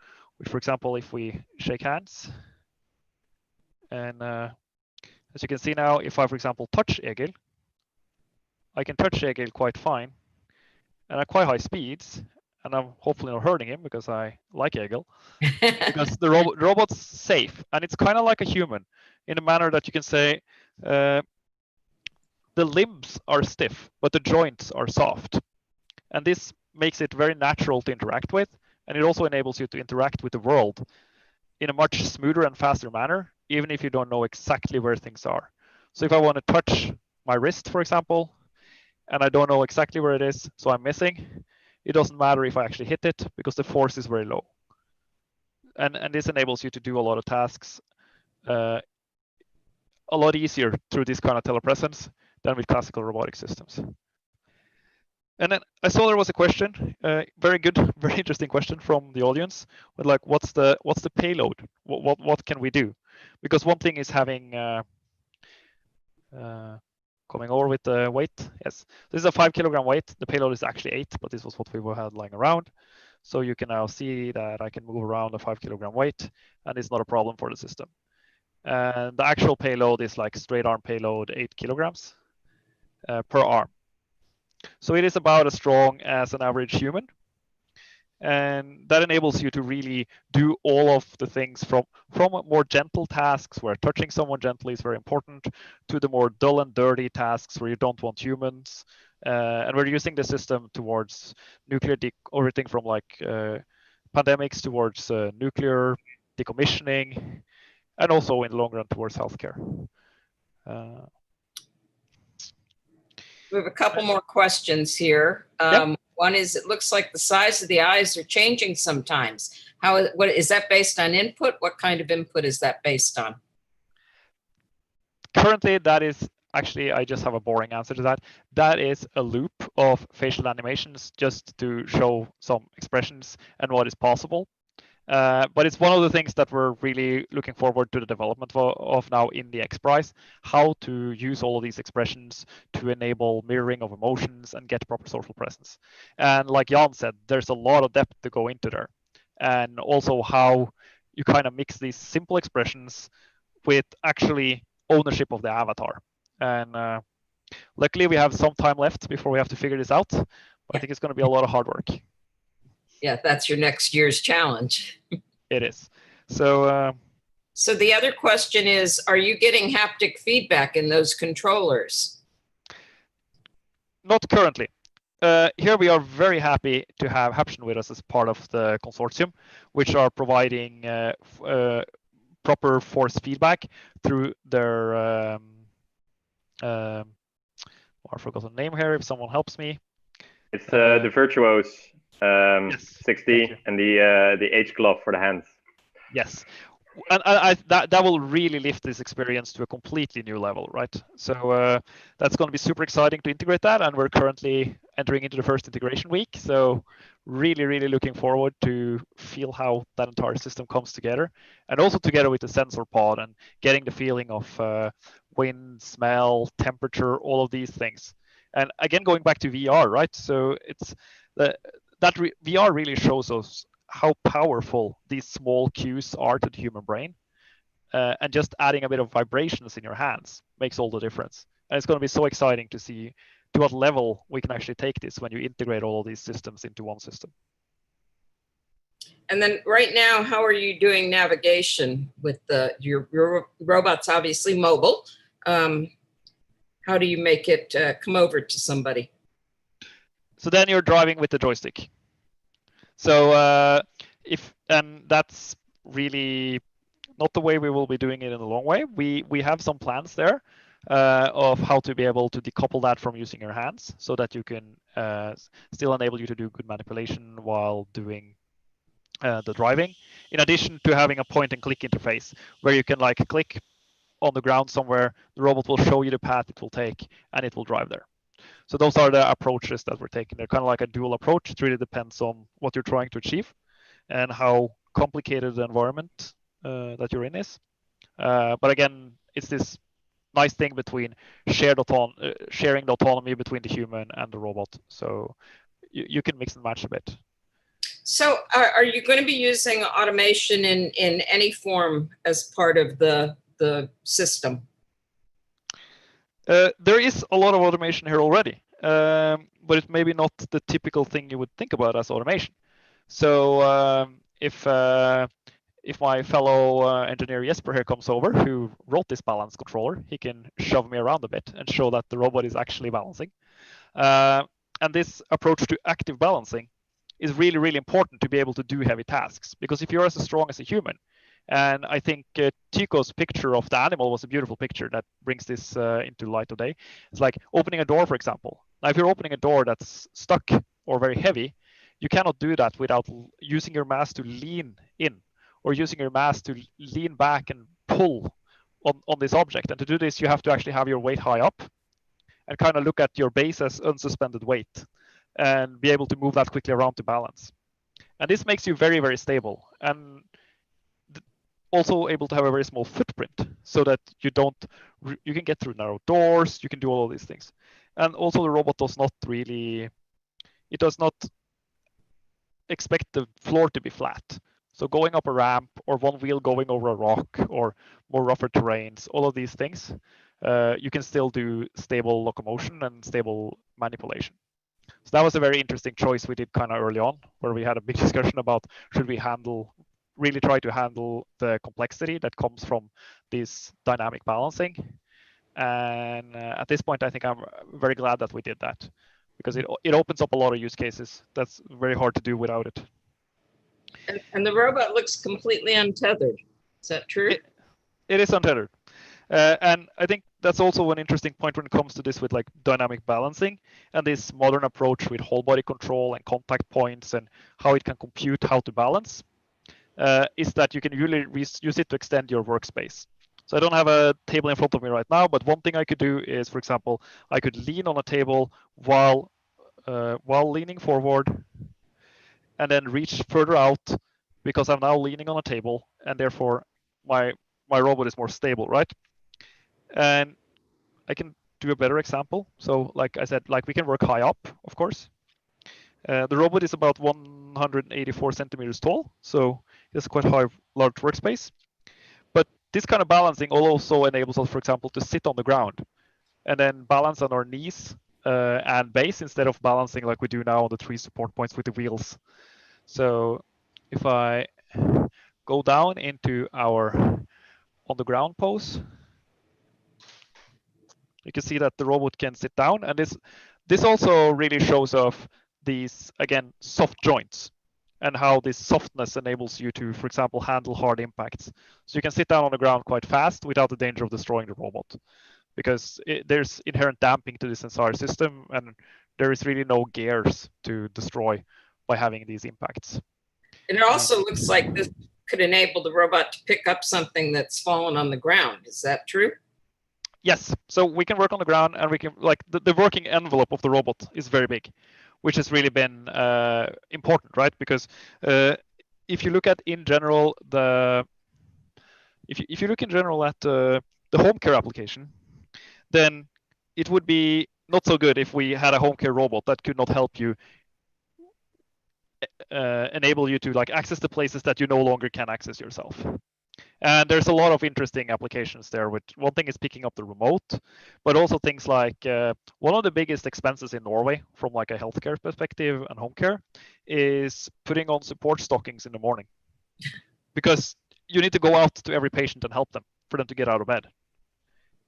for example, if we shake hands. And as you can see now, if I, for example, touch Egil, I can touch Egil quite fine and at quite high speeds. And I'm hopefully not hurting him because I like Egil, because the robot's safe. And it's kind of like a human in a manner that you can say the limbs are stiff, but the joints are soft. And this makes it very natural to interact with. And it also enables you to interact with the world in a much smoother and faster manner, even if you don't know exactly where things are. So if I want to touch my wrist, for example, and I don't know exactly where it is, so I'm missing, it doesn't matter if I actually hit it because the force is very low. And this enables you to do a lot of tasks a lot easier through this kind of telepresence than with classical robotic systems. And then I saw there was a question, very good, very interesting question from the audience, with like, what's the payload? What can we do? Because one thing is having coming over with the weight. Yes, this is a 5 kilogram weight. The payload is actually 8, but this was what we had lying around. So you can now see that I can move around a 5 kilogram weight, and it's not a problem for the system. And the actual payload is like straight arm payload, 8 kilograms per arm. So it is about as strong as an average human. And that enables you to really do all of the things from more gentle tasks where touching someone gently is very important to the more dull and dirty tasks where you don't want humans. And we're using the system towards nuclear, everything from like pandemics towards nuclear decommissioning, and also in the long run towards healthcare. We have a couple more questions here. Yep. One is, it looks like the size of the eyes are changing sometimes. What is that based on input? What kind of input is that based on? Currently, that is actually, I just have a boring answer to that. That is a loop of facial animations just to show some expressions and what is possible. But it's one of the things that we're really looking forward to the development of now in the XPRIZE, how to use all of these expressions to enable mirroring of emotions and get proper social presence. And like Jan said, there's a lot of depth to go into there. And also how you kind of mix these simple expressions with actually ownership of the avatar. And luckily we have some time left before we have to figure this out. But I think it's going to be a lot of hard work. Yeah, that's your next year's challenge. It is. So the other question is, are you getting haptic feedback in those controllers? Not currently. Here we are very happy to have Haption with us as part of the consortium, which are providing proper force feedback through their, I forgot the name here, if someone helps me. It's the Virtuos. Yes, 60 and the H glove for the hands. Yes, and that will really lift this experience to a completely new level, right? So that's going to be super exciting to integrate that, and we're currently entering into the first integration week. So really, really looking forward to feel how that entire system comes together, and also together with the sensor pod and getting the feeling of wind, smell, temperature, all of these things. And again, going back to VR, right? So it's VR really shows us how powerful these small cues are to the human brain. And just adding a bit of vibrations in your hands makes all the difference. And it's going to be so exciting to see to what level we can actually take this when you integrate all of these systems into one system. And then right now, how are you doing navigation with your robot's obviously mobile? How do you make it come over to somebody? So then you're driving with the joystick. So and that's really not the way we will be doing it in the long way. We have some plans there of how to be able to decouple that from using your hands, so that you can still enable you to do good manipulation while doing the driving. In addition to having a point and click interface where you can like click on the ground somewhere, the robot will show you the path it will take, and it will drive there. So those are the approaches that we're taking. They're kind of like a dual approach. It really depends on what you're trying to achieve and how complicated the environment that you're in is. But again, it's this nice thing between sharing the autonomy between the human and the robot. So you can mix and match a bit. So are you going to be using automation in any form as part of the system? There is a lot of automation here already, but it's maybe not the typical thing you would think about as automation. So if my fellow engineer Jesper here comes over, who wrote this balance controller, he can shove me around a bit and show that the robot is actually balancing. And this approach to active balancing is really, really important to be able to do heavy tasks. Because if you're as strong as a human, and I think Tycho's picture of the animal was a beautiful picture that brings this into light today. It's like opening a door, for example. Now, if you're opening a door that's stuck or very heavy, you cannot do that without using your mass to lean in, or using your mass to lean back and pull on this object. And to do this, you have to actually have your weight high up and kind of look at your base as unsuspended weight and be able to move that quickly around to balance. And this makes you very, very stable, and also able to have a very small footprint, so that you can get through narrow doors, you can do all of these things. And also the robot does not expect the floor to be flat. So going up a ramp, or one wheel going over a rock, or more rougher terrains, all of these things, you can still do stable locomotion and stable manipulation. So that was a very interesting choice we did kind of early on, where we had a big discussion about should we really try to handle the complexity that comes from this dynamic balancing. And at this point, I think I'm very glad that we did that, because it opens up a lot of use cases that's very hard to do without it. And the robot looks completely untethered. Is that true? It is untethered. And I think that's also an interesting point when it comes to this with like dynamic balancing and this modern approach with whole body control and contact points and how it can compute how to balance, is that you can really use it to extend your workspace. So I don't have a table in front of me right now, but one thing I could do is, for example, I could lean on a table while leaning forward, and then reach further out because I'm now leaning on a table, and therefore my robot is more stable, right? And I can do a better example. So like I said, like we can work high up, of course. The robot is about 184 centimeters tall, so it's quite large workspace. But this kind of balancing also enables us, for example, to sit on the ground and then balance on our knees and base, instead of balancing like we do now on the 3 support points with the wheels. So if I go down into our on the ground pose, you can see that the robot can sit down, and this also really shows off these, again, soft joints and how this softness enables you to, for example, handle hard impacts. So you can sit down on the ground quite fast without the danger of destroying the robot, because there's inherent damping to this entire system, and there is really no gears to destroy by having these impacts. And it also looks like this could enable the robot to pick up something that's fallen on the ground. Is that true? Yes, so we can work on the ground, and we can, like, the working envelope of the robot is very big, which has really been important, right? Because if you look at in general if you look in general at the home care application, then it would be not so good if we had a home care robot that could not help you enable you to like access the places that you no longer can access yourself. And there's a lot of interesting applications there. With one thing is picking up the remote, but also things like one of the biggest expenses in Norway from like a healthcare perspective and home care is putting on support stockings in the morning, because you need to go out to every patient and help them for them to get out of bed.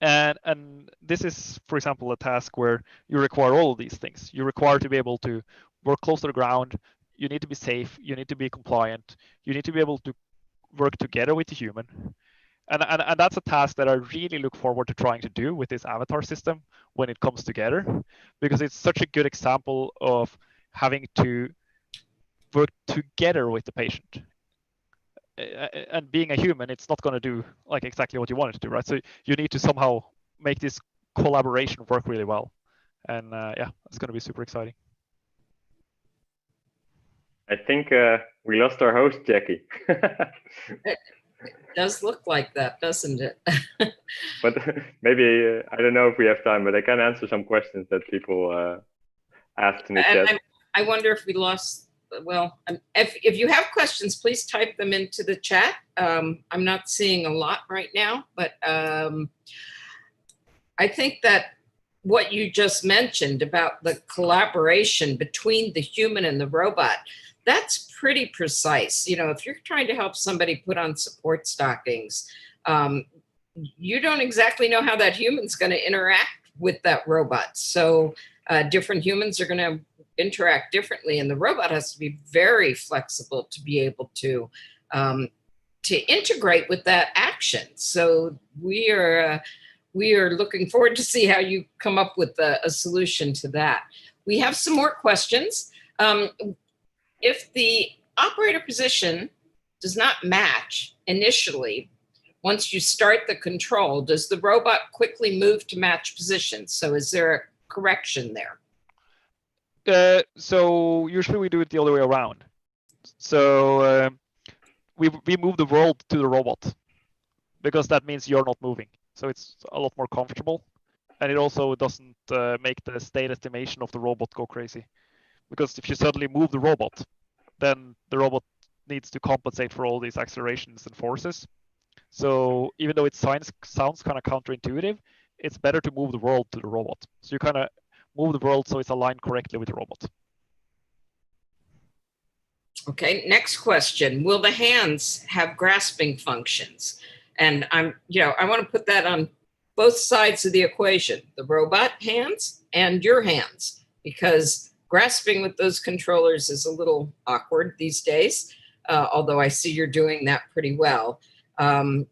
And this is, for example, a task where you require all of these things. You require to be able to work close to the ground. You need to be safe. You need to be compliant. You need to be able to work together with the human. And that's a task that I really look forward to trying to do with this avatar system when it comes together, because it's such a good example of having to work together with the patient. And being a human, it's not going to do like exactly what you want it to do, right? So you need to somehow make this collaboration work really well. And yeah, it's going to be super exciting. I think we lost our host, Jackie. It does look like that, doesn't it? But maybe, I don't know if we have time, but I can answer some questions that people asked in the chat. I wonder if we lost, well, if you have questions, please type them into the chat. I'm not seeing a lot right now, but I think that what you just mentioned about the collaboration between the human and the robot, that's pretty precise. You know, if you're trying to help somebody put on support stockings, you don't exactly know how that human's going to interact with that robot. So different humans are going to interact differently, and the robot has to be very flexible to be able to integrate with that action. So we are looking forward to see how you come up with a solution to that. We have some more questions. If the operator position does not match initially, once you start the control, does the robot quickly move to match position? So is there a correction there? So usually we do it the other way around. So we move the world to the robot, because that means you're not moving. So it's a lot more comfortable, and it also doesn't make the state estimation of the robot go crazy. Because if you suddenly move the robot, then the robot needs to compensate for all these accelerations and forces. So even though it sounds kind of counterintuitive, it's better to move the world to the robot. So you kind of move the world so it's aligned correctly with the robot. Okay, next question. Will the hands have grasping functions? And I want to put that on both sides of the equation, the robot hands and your hands, because grasping with those controllers is a little awkward these days, although I see you're doing that pretty well.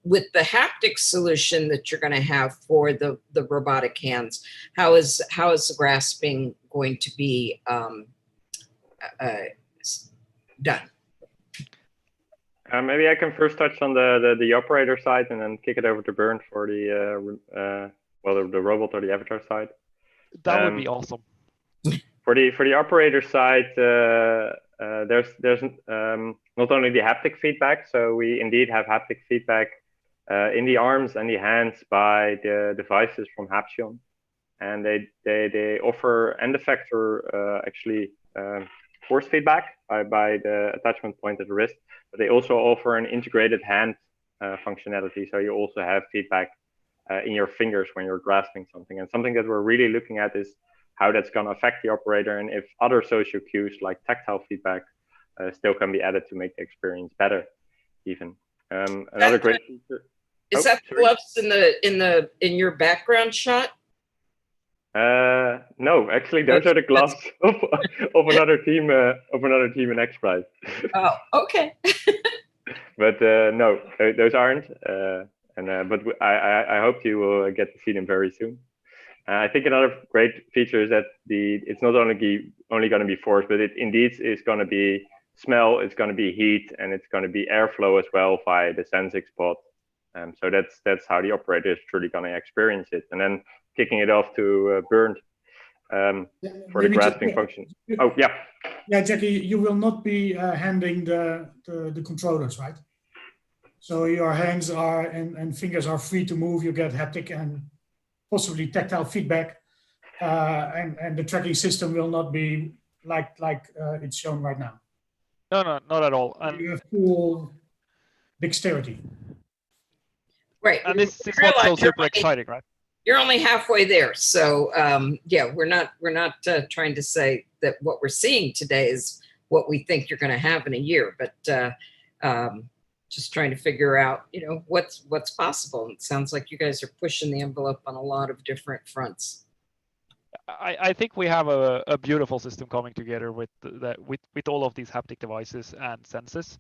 With the haptic solution that you're going to have for the robotic hands, how is the grasping going to be done? Maybe I can first touch on the operator side and then kick it over to Bernd for the robot or the avatar side. That would be awesome. For the operator side, there's not only the haptic feedback, so we indeed have haptic feedback in the arms and the hands by the devices from Haption, and they offer end effector actually force feedback by the attachment point at the wrist, but they also offer an integrated hand functionality, so you also have feedback in your fingers when you're grasping something. And something that we're really looking at is how that's going to affect the operator, and if other social cues like tactile feedback still can be added to make the experience better. Even another great feature. Is that the gloves in your background shot? No, actually, those are the gloves of another team in XPRIZE. Oh, okay. But no, those aren't. But I hope you will get to see them very soon. I think another great feature is that it's not only going to be force, but it indeed is going to be smell, it's going to be heat, and it's going to be airflow as well via the sensing spot. So that's how the operator is truly going to experience it. And then kicking it off to Bernd for the grasping function. Oh, yeah. Yeah, Jackie, you will not be handling the controllers, right? So your hands are and fingers are free to move. You get haptic and possibly tactile feedback, and the tracking system will not be like it's shown right now. No, not at all. You have full dexterity. Right. And this is Realize what's so you're super only- exciting, right? You're only halfway there. So yeah, we're not trying to say that what we're seeing today is what we think you're going to have in a year, but just trying to figure out, you know, what's possible. It sounds like you guys are pushing the envelope on a lot of different fronts. I think we have a beautiful system coming together with all of these haptic devices and sensors,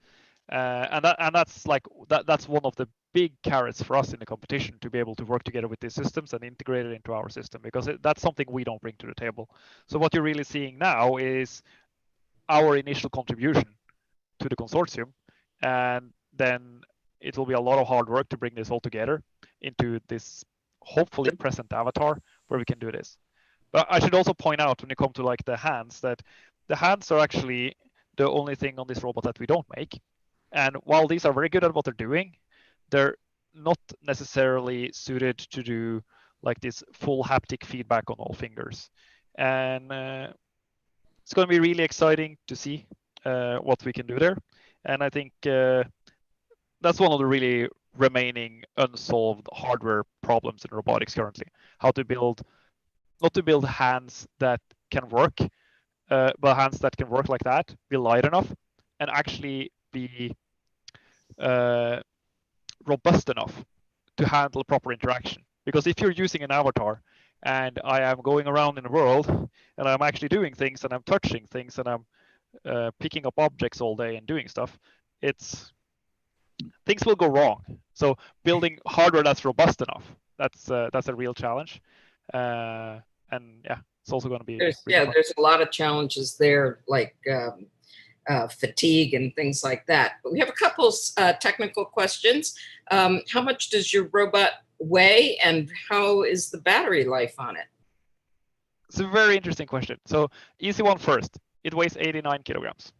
and that's one of the big carrots for us in the competition, to be able to work together with these systems and integrate it into our system, because that's something we don't bring to the table. So what you're really seeing now is our initial contribution to the consortium, and then it will be a lot of hard work to bring this all together into this hopefully present avatar where we can do this. But I should also point out, when you come to like the hands, that the hands are actually the only thing on this robot that we don't make. And while these are very good at what they're doing, they're not necessarily suited to do like this full haptic feedback on all fingers. And it's going to be really exciting to see what we can do there. And I think that's one of the really remaining unsolved hardware problems in robotics currently. How to build, not to build hands that can work, but hands that can work like that, be light enough, and actually be robust enough to handle proper interaction. Because if you're using an avatar and I am going around in the world and I'm actually doing things and I'm touching things and I'm picking up objects all day and doing stuff, things will go wrong. So building hardware that's robust enough, that's a real challenge. And yeah, it's also going to be there's a lot of challenges there, like fatigue and things like that. But we have a couple technical questions. How much does your robot weigh, and how is the battery life on it? It's a very interesting question. So easy one first. It weighs 89 kilograms.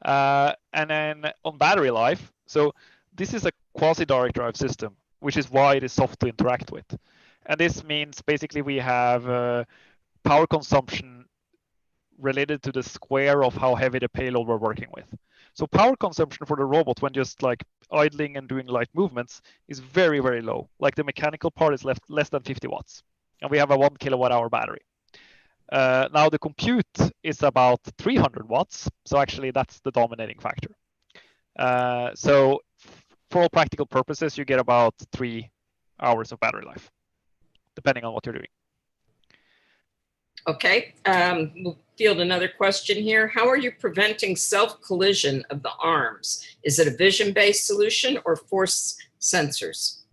And then on battery life, so this is a quasi-direct drive system, which is why it is soft to interact with. And this means basically we have power consumption related to the square of how heavy the payload we're working with. So power consumption for the robot when just like idling and doing light movements is very, very low. Like the mechanical part is less than 50 watts. And we have a 1 kilowatt hour battery. Now the compute is about 300 watts. So actually that's the dominating factor. So for all practical purposes, you get about 3 hours of battery life, depending on what you're doing. Okay, we'll field another question here. How are you preventing self-collision of the arms? Is it a vision-based solution or force sensors?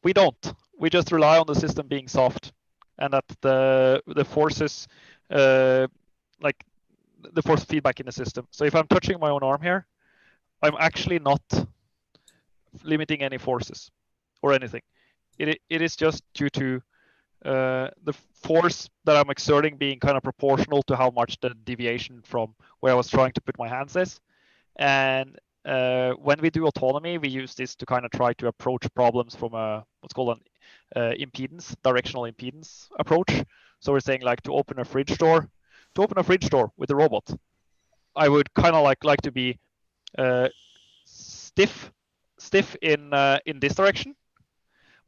We don't. We just rely on the system being soft, and that the forces, like the force feedback in the system. So if I'm touching my own arm here, I'm actually not limiting any forces or anything. It is just due to the force that I'm exerting being kind of proportional to how much the deviation from where I was trying to put my hands is. And when we do autonomy, we use this to kind of try to approach problems from what's called an impedance, directional impedance approach. So we're saying like to open a fridge door with a robot, I would kind of like to be stiff in this direction,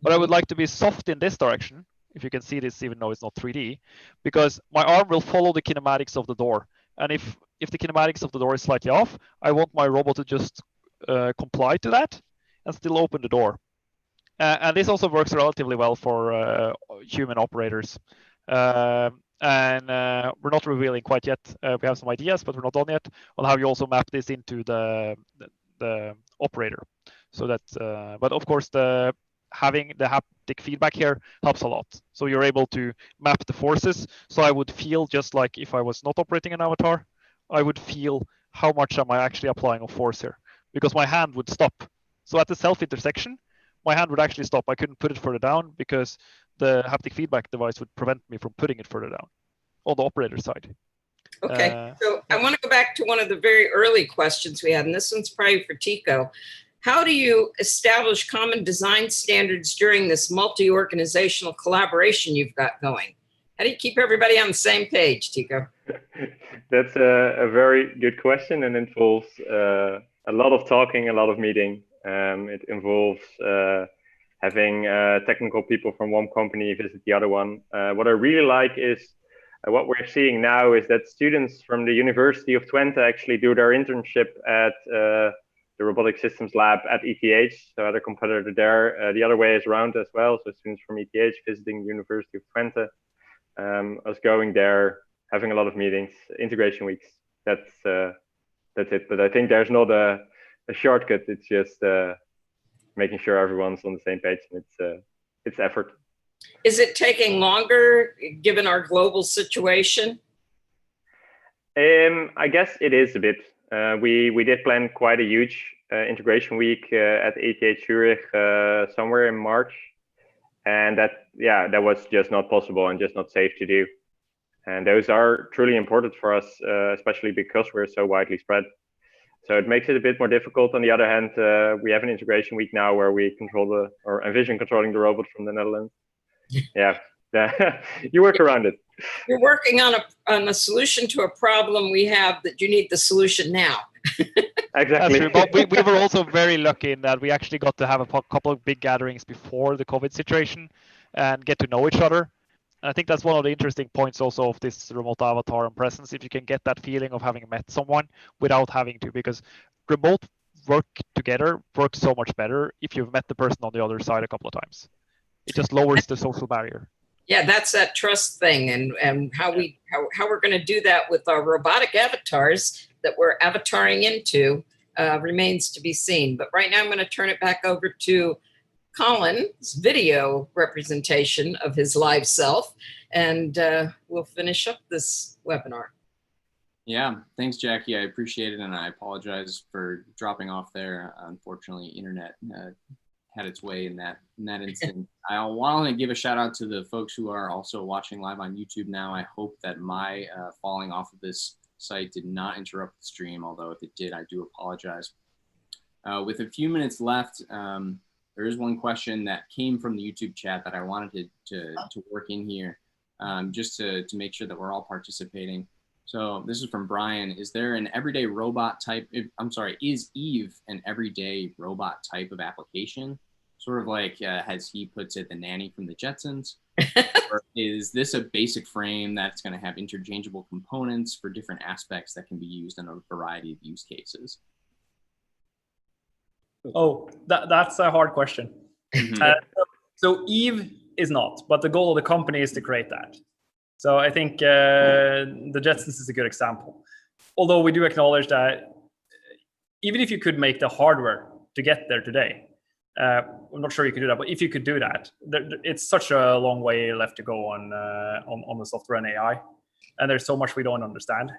but I would like to be soft in this direction. If you can see this, even though it's not 3D, because my arm will follow the kinematics of the door. And if the kinematics of the door is slightly off, I want my robot to just comply to that and still open the door. And this also works relatively well for human operators. And we're not revealing quite yet. We have some ideas, but we're not done yet on how you also map this into the operator. So that, but of course, having the haptic feedback here helps a lot. So you're able to map the forces. So I would feel just like if I was not operating an avatar, I would feel how much am I actually applying of force here, because my hand would stop. So at the self intersection, my hand would actually stop. I couldn't put it further down because the haptic feedback device would prevent me from putting it further down on the operator side. Okay, so I want to go back to one of the very early questions we had, and this one's probably for Tico. How do you establish common design standards during this multi-organizational collaboration you've got going? How do you keep everybody on the same page, Tico? That's a very good question, and involves a lot of talking, a lot of meeting. It involves having technical people from one company visit the other one. What I really like is what we're seeing now is that students from the University of Twente actually do their internship at the Robotic Systems Lab at ETH, so other competitor there. The other way is around as well, so students from ETH visiting the University of Twente, us going there, having a lot of meetings, integration weeks. That's it. But I think there's not a shortcut. It's just making sure everyone's on the same page, and it's effort. Is it taking longer given our global situation? I guess it is a bit. We did plan quite a huge integration week at ETH Zurich somewhere in March, and that was just not possible and just not safe to do. And those are truly important for us, especially because we're so widely spread. So it makes it a bit more difficult. On the other hand, we have an integration week now where we envision controlling the robot from the Netherlands. Yeah, you work around it. You're working on a solution to a problem we have that you need the solution now. Exactly. That's true. But we were also very lucky in that we actually got to have a couple of big gatherings before the COVID situation and get to know each other. And I think that's one of the interesting points also of this remote avatar and presence, if you can get that feeling of having met someone without having to, because remote work together works so much better if you've met the person on the other side a couple of times. It just lowers the social barrier. Yeah, that's that trust thing, and how we're going to do that with our robotic avatars that we're avataring into remains to be seen. But right now I'm going to turn it back over to Colin's video representation of his live self, and we'll finish up this webinar. Yeah, thanks, Jackie. I appreciate it, and I apologize for dropping off there. Unfortunately, internet had its way in that instant. I want to give a shout out to the folks who are also watching live on YouTube now. I hope that my falling off of this site did not interrupt the stream, although if it did, I do apologize. With a few minutes left, there is one question that came from the YouTube chat that I wanted to work in here, just to make sure that we're all participating. So this is from Brian. Is there an everyday robot type? Is Eve an everyday robot type of application? Sort of like, as he puts it, the nanny from the Jetsons? Or is this a basic frame that's going to have interchangeable components for different aspects that can be used in a variety of use cases? Oh, that's a hard question. So Eve is not, but the goal of the company is to create that. So I think the Jetsons is a good example. Although we do acknowledge that even if you could make the hardware to get there today, I'm not sure you could do that, but if you could do that, it's such a long way left to go on the software and AI, and there's so much we don't understand.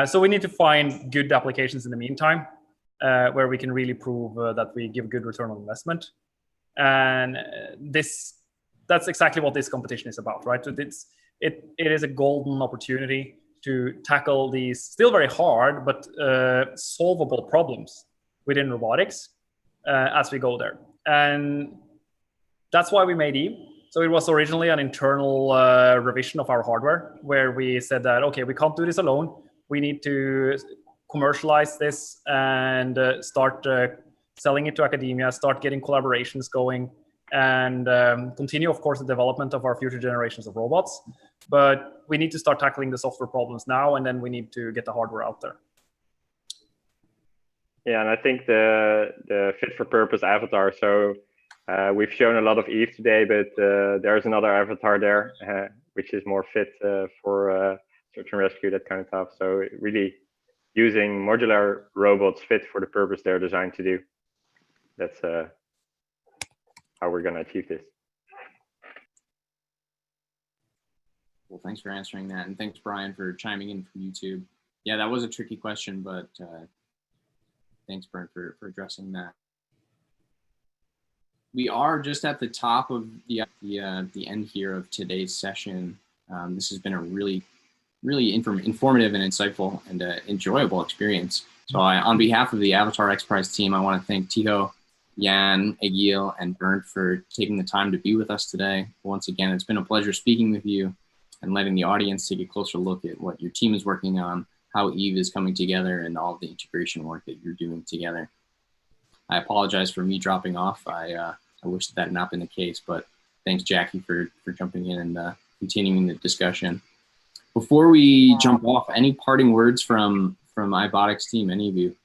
So we need to find good applications in the meantime, where we can really prove that we give good return on investment. And that's exactly what this competition is about, right? So it is a golden opportunity to tackle these still very hard but solvable problems within robotics as we go there. And that's why we made Eve. So it was originally an internal revision of our hardware, where we said that, okay, we can't do this alone. We need to commercialize this and start selling it to academia, start getting collaborations going, and continue, of course, the development of our future generations of robots. But we need to start tackling the software problems now, and then we need to get the hardware out there. Yeah, and I think the fit for purpose avatar. So we've shown a lot of Eve today, but there's another avatar there, which is more fit for search and rescue, that kind of stuff. So really using modular robots fit for the purpose they're designed to do. That's how we're going to achieve this. Well, thanks for answering that. And thanks, Brian, for chiming in from YouTube. Yeah, that was a tricky question, but thanks, Brent, for addressing that. We are just at the top of the end here of today's session. This has been a really informative and insightful and enjoyable experience. So on behalf of the Avatar XPRIZE team, I want to thank Ticho, Jan, Egil, and Bernd for taking the time to be with us today. Once again, it's been a pleasure speaking with you and letting the audience take a closer look at what your team is working on, how Eve is coming together, and all of the integration work that you're doing together. I apologize for me dropping off. I I wish that had not been the case, but thanks, Jackie, for jumping in and continuing the discussion. Before we jump off, any parting words from iBotix team, any of you?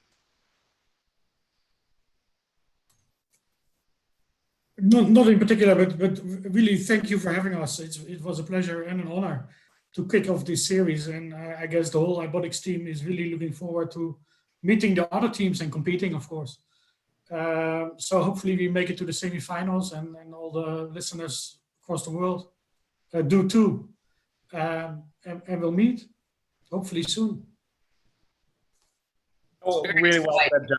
Not in particular, but really thank you for having us. It was a pleasure and an honor to kick off this series. And I guess the whole iBotix team is really looking forward to meeting the other teams and competing, of course. So hopefully we make it to the semifinals, and all the listeners across the world do too. And we'll meet hopefully soon. Oh, really well said, John.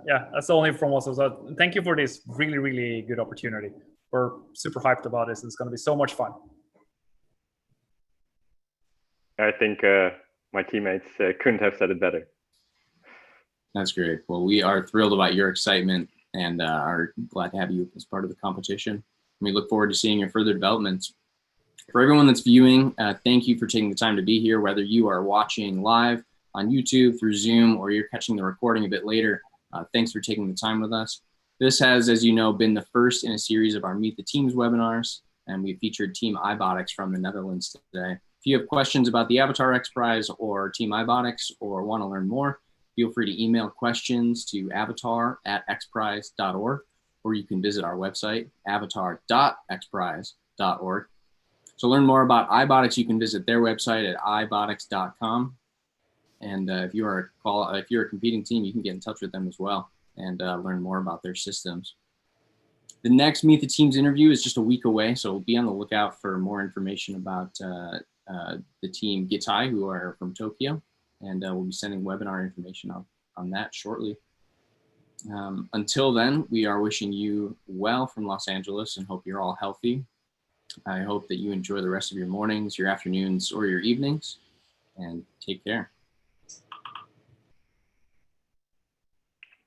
Yeah, that's the only from us. So thank you for this really, really good opportunity. We're super hyped about this. It's going to be so much fun. I think my teammates couldn't have said it better. That's great. Well, we are thrilled about your excitement and are glad to have you as part of the competition. We look forward to seeing your further developments. For everyone that's viewing, thank you for taking the time to be here, whether you are watching live on YouTube, through Zoom, or you're catching the recording a bit later. Thanks for taking the time with us. This has, as you know, been the first in a series of our Meet the Teams webinars, and we featured Team iBotix from the Netherlands today. If you have questions about the Avatar XPRIZE or Team iBotix, or want to learn more, feel free to email questions to avatar@xprize.org, or you can visit our website, avatar.xprize.org. To learn more about iBotix, you can visit their website at ibotix.com. And if you're a competing team, you can get in touch with them as well and learn more about their systems. The next Meet the Teams interview is just a week away, so be on the lookout for more information about the team Gitai, who are from Tokyo, and we'll be sending webinar information on that shortly. Until then, we are wishing you well from Los Angeles and hope you're all healthy. I hope that you enjoy the rest of your mornings, your afternoons, or your evenings, and take care.